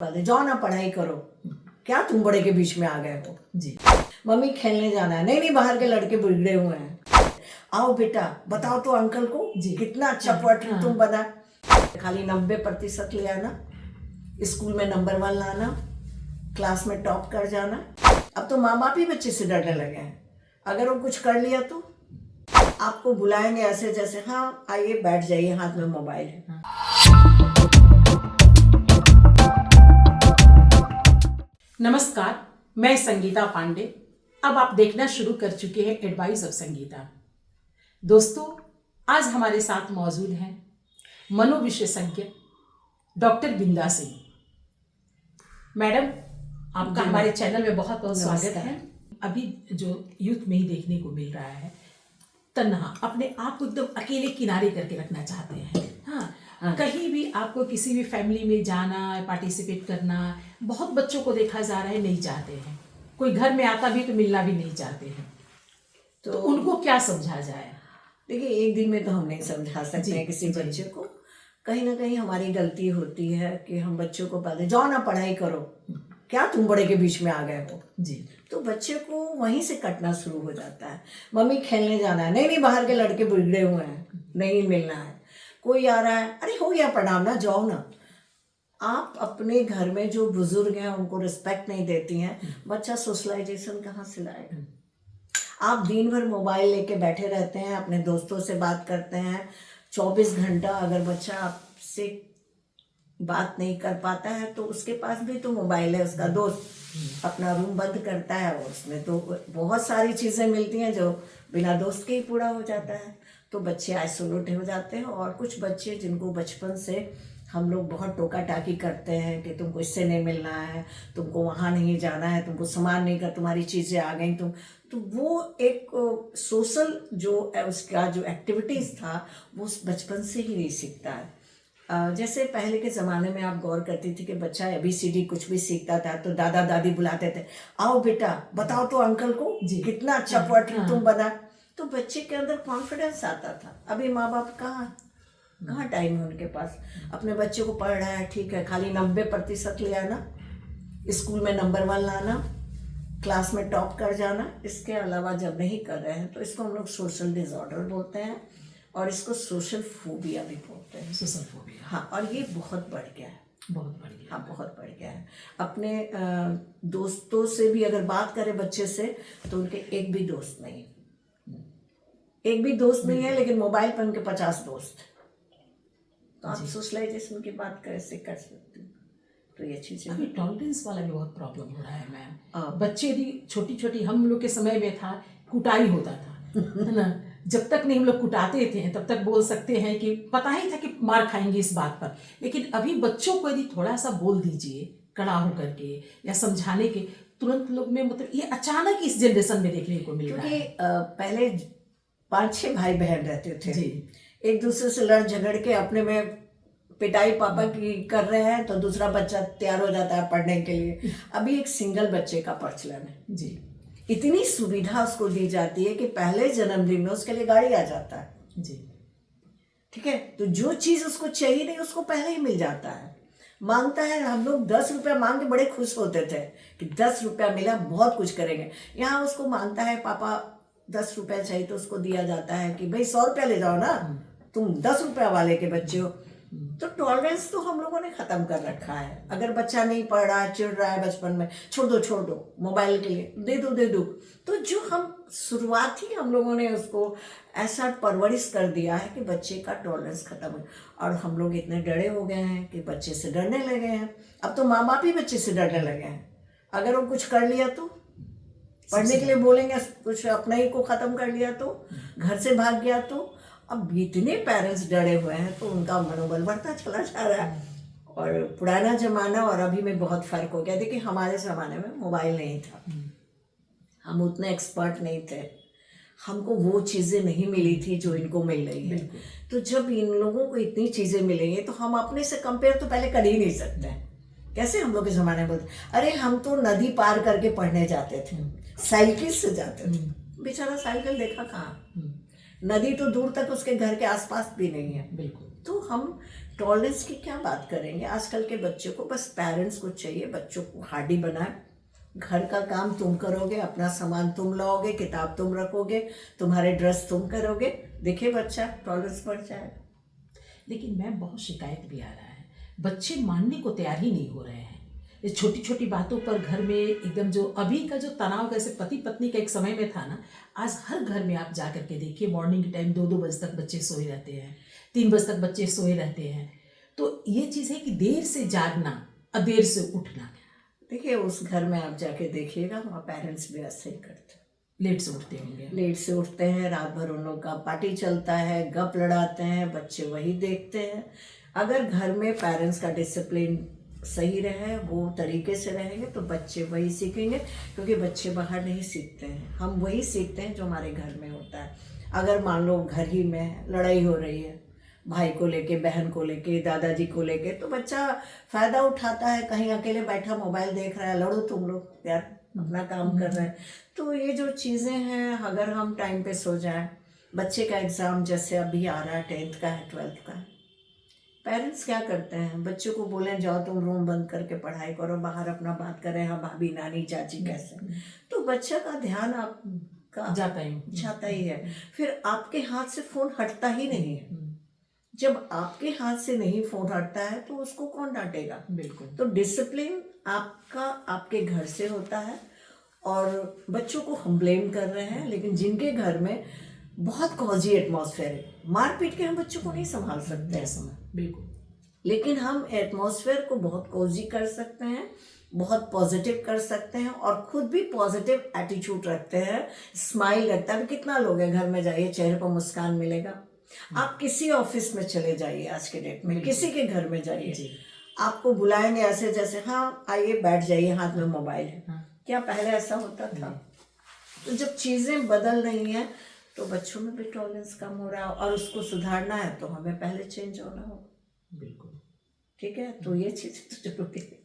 पहले जाओ ना पढ़ाई करो। क्या तुम बड़े के बीच में आ गए हो? जी। मम्मी खेलने जाना है। नहीं नहीं, बाहर के लड़के बिगड़े हुए हैं। आओ बेटा बताओ तो अंकल को जी। कितना अच्छा पोएट्री तुम बना। खाली 90% ले आना, स्कूल में नंबर 1 लाना, क्लास में टॉप कर जाना। अब तो माँ बाप ही बच्चे से डरने लगे हैं। अगर वो कुछ कर लिया तो आपको बुलाएंगे ऐसे जैसे हाँ आइए बैठ जाइए, हाथ में मोबाइल है। नमस्कार, मैं संगीता पांडे। अब आप देखना शुरू कर चुके हैं एडवाइस ऑफ संगीता। दोस्तों, आज हमारे साथ मौजूद हैं मनोविशेषज्ञ डॉक्टर बिंदा सिंह। मैडम, आपका हमारे चैनल में बहुत बहुत स्वागत है। अभी जो यूथ में ही देखने को मिल रहा है, तन्हा, अपने आप को एकदम अकेले किनारे करके रखना चाहते हैं। हाँ, कहीं भी आपको किसी भी फैमिली में जाना, पार्टिसिपेट करना, बहुत बच्चों को देखा जा रहा है नहीं चाहते हैं। कोई घर में आता भी तो मिलना भी नहीं चाहते हैं। तो उनको क्या समझा जाए? देखिए, एक दिन में तो हम नहीं समझा सकते हैं किसी बच्चे को। कहीं ना कहीं हमारी गलती होती है कि हम बच्चों को पहले जाओ ना पढ़ाई करो। क्या तुम बड़े के बीच में आ गए हो? जी। तो बच्चे को वहीं से कटना शुरू हो जाता है। मम्मी खेलने जाना है। नहीं नहीं, बाहर के लड़के बिगड़े हुए हैं, नहीं मिलना है। कोई आ रहा है, अरे हो गया प्रणाम ना, जाओ ना। आप अपने घर में जो बुजुर्ग हैं उनको रिस्पेक्ट नहीं देती हैं, बच्चा सोशलाइजेशन कहाँ से लाएगा? आप दिन भर मोबाइल लेके बैठे रहते हैं, अपने दोस्तों से बात करते हैं 24 घंटा। अगर बच्चा आपसे बात नहीं कर पाता है तो उसके पास भी तो मोबाइल है। उसका दोस्त अपना रूम बंद करता है, उसमें तो बहुत सारी चीज़ें मिलती हैं जो बिना दोस्त के ही पूरा हो जाता है। तो बच्चे आइसोलेट हो जाते हैं। और कुछ बच्चे जिनको बचपन से हम लोग बहुत टोका टाकी करते हैं कि तुमको इससे नहीं मिलना है, तुमको वहाँ नहीं जाना है, तुमको सामान नहीं कर, तुम्हारी चीज़ें आ गई तुम, तो वो एक सोशल जो उसका जो एक्टिविटीज़ था वो बचपन से ही नहीं सीखता है। जैसे पहले के ज़माने में आप गौर करती थी कि बच्चा ABCD कुछ भी सीखता था तो दादा दादी बुलाते थे, आओ बेटा बताओ तो अंकल को कितना अच्छा पोएट्री तुम बना। तो बच्चे के अंदर कॉन्फिडेंस आता था। अभी माँ बाप कहाँ टाइम है उनके पास। अपने बच्चे को पढ़ रहा है, ठीक है, खाली 90% ले आना, स्कूल में नंबर 1 लाना, क्लास में टॉप कर जाना। इसके अलावा जब नहीं कर रहे हैं तो इसको हम लोग सोशल डिसऑर्डर बोलते हैं और इसको सोशल फोबिया भी बोलते हैं। सोशल फोबिया, हाँ, और ये बहुत बढ़ गया है। बहुत बढ़ गया। हाँ, बहुत बढ़ गया है। अपने दोस्तों से भी अगर बात करें बच्चे से तो उनके एक भी दोस्त नहीं है, लेकिन मोबाइल पर उनके 50 दोस्त। तो आप सोशलाइजेशन की बात कैसे कर सकते हो? तो ये चीज़ें अभी टॉलरेंस वाला भी बहुत प्रॉब्लम हो रहा है मैम। बच्चे भी छोटी छोटी, हम लोग के समय में था कुटाई होता था, है ना। जब तक नहीं हम लोग कुटाते थे तब तक बोल सकते हैं कि पता ही था कि मार खाएंगे इस बात पर। लेकिन अभी बच्चों को यदि थोड़ा सा बोल दीजिए कड़ा होकर के या समझाने के, तुरंत लोग में मतलब ये अचानक इस जनरेशन में देखने को मिल रहा है। क्योंकि पहले 5-6 भाई बहन रहते थे, जी। एक दूसरे से लड़ झगड़ के अपने में पिटाई पापा की कर रहे हैं तो दूसरा बच्चा तैयार हो जाता है पढ़ने के लिए। अभी एक सिंगल बच्चे का प्रचलन है। जी। इतनी सुविधा उसको दी जाती है कि पहले जन्मदिन में उसके लिए गाड़ी आ जाता है। जी। ठीक है, तो जो चीज़ उसको चाहिए नहीं उसको पहले ही मिल जाता है। मांगता है, हम लोग 10 रुपया मांग के बड़े खुश होते थे कि 10 रुपया मिला, बहुत कुछ करेंगे। यहाँ उसको मांगता है पापा 10 रुपया चाहिए तो उसको दिया जाता है कि भाई 100 रुपया ले जाओ ना, तुम 10 रुपया वाले के बच्चे हो। तो टॉलरेंस तो हम लोगों ने ख़त्म कर रखा है। अगर बच्चा नहीं पढ़ रहा है, चिढ़ रहा है बचपन में, छोड़ दो मोबाइल के लिए, दे दो। तो जो हम शुरुआत ही हम लोगों ने उसको ऐसा परवरिश कर दिया है कि बच्चे का टॉलरेंस ख़त्म है। और हम लोग इतने डरे हो गए हैं कि बच्चे से डरने लगे हैं। अब तो माँ बाप ही बच्चे से डरने लगे हैं। अगर वो कुछ कर लिया तो पढ़ने के लिए बोलेंगे, कुछ अपने ही को ख़त्म कर लिया तो, घर से भाग गया तो। अब इतने पेरेंट्स डरे हुए हैं तो उनका मनोबल बढ़ता चला जा रहा है। और पुराना ज़माना और अभी में बहुत फ़र्क हो गया। देखिए, हमारे ज़माने में मोबाइल नहीं था, हम उतने एक्सपर्ट नहीं थे, हमको वो चीज़ें नहीं मिली थी जो इनको मिल रही है। तो जब इन लोगों को इतनी चीज़ें मिलेंगी तो हम अपने से कंपेयर तो पहले कर ही नहीं सकते। कैसे हम लोग के ज़माने में बोलते, अरे हम तो नदी पार करके पढ़ने जाते थे, साइकिल से जाते थे। बेचारा साइकिल देखा कहाँ, नदी तो दूर तक उसके घर के आसपास भी नहीं है। बिल्कुल। तो हम टॉलरेंस की क्या बात करेंगे, आजकल के बच्चों को बस पेरेंट्स को चाहिए बच्चों को हार्डी बनाए, घर का काम तुम करोगे, अपना सामान तुम लाओगे, किताब तुम रखोगे, तुम्हारे ड्रेस तुम करोगे, देखिए बच्चा टॉलरेंस बढ़ जाएगा। लेकिन मैम बहुत शिकायत भी आ रहा है, बच्चे मानने को तैयार ही नहीं हो रहे हैं। ये छोटी छोटी बातों पर घर में एकदम जो अभी का जो तनाव जैसे पति पत्नी का एक समय में था ना, आज हर घर में आप जा करके देखिए मॉर्निंग के टाइम 2-2 बजे तक बच्चे सोए रहते हैं, 3 बजे तक बच्चे सोए रहते हैं। तो ये चीज़ है कि देर से जागना और देर से उठना। देखिए उस घर में आप जाके देखिएगा, वहाँ पेरेंट्स भी ऐसे ही करते हैं, लेट से उठते होंगे, लेट से उठते हैं, रात भर उन लोग का पार्टी चलता है, गप लड़ाते हैं, बच्चे वही देखते हैं। अगर घर में पेरेंट्स का डिसिप्लिन सही रहे, वो तरीके से रहेंगे तो बच्चे वही सीखेंगे, क्योंकि बच्चे बाहर नहीं सीखते हैं, हम वही सीखते हैं जो हमारे घर में होता है। अगर मान लो घर ही में लड़ाई हो रही है, भाई को लेके, बहन को लेके, दादाजी को लेके, तो बच्चा फ़ायदा उठाता है, कहीं अकेले बैठा मोबाइल देख रहा है, लड़ो तुम लोग यार, अपना काम कर रहे हैं। तो ये जो चीज़ें हैं, अगर हम टाइम पे सो जाएं, बच्चे का एग्ज़ाम जैसे अभी आ रहा है, 10th का है, 12th का है, पेरेंट्स क्या करते हैं, बच्चों को बोलें जाओ तुम रूम बंद करके पढ़ाई करो, बाहर अपना बात करें, हाँ भाभी नानी चाची कैसे, तो बच्चा का ध्यान आपका जाता ही है, फिर आपके हाथ से फ़ोन हटता ही नहीं है। जब आपके हाथ से नहीं फ़ोन हटता है तो उसको कौन डांटेगा। बिल्कुल। तो डिसिप्लिन आपका आपके घर से होता है, और बच्चों को हम ब्लेम कर रहे हैं, लेकिन जिनके घर में बहुत कॉजी एटमॉस्फेयर है, मारपीट के हम बच्चों को नहीं संभाल सकते हैं, बिल्कुल, लेकिन हम एटमॉस्फेयर को बहुत कोजी कर सकते हैं, बहुत पॉजिटिव कर सकते हैं, और खुद भी पॉजिटिव एटीट्यूड रखते हैं, स्माइल रखता है। कितना लोग हैं घर में, जाइए चेहरे पर मुस्कान मिलेगा। आप किसी ऑफिस में चले जाइए, आज के डेट में किसी के घर में जाइए, आपको बुलाएंगे ऐसे जैसे हाँ आइए बैठ जाइए, हाथ में मोबाइल है। क्या पहले ऐसा होता था? तो जब चीज़ें बदल रही हैं तो बच्चों में भी टॉलरेंस कम हो रहा है, और उसको सुधारना है तो हमें पहले चेंज होना होगा। बिल्कुल, ठीक है, तो ये चीज़ें तो जरूरी है।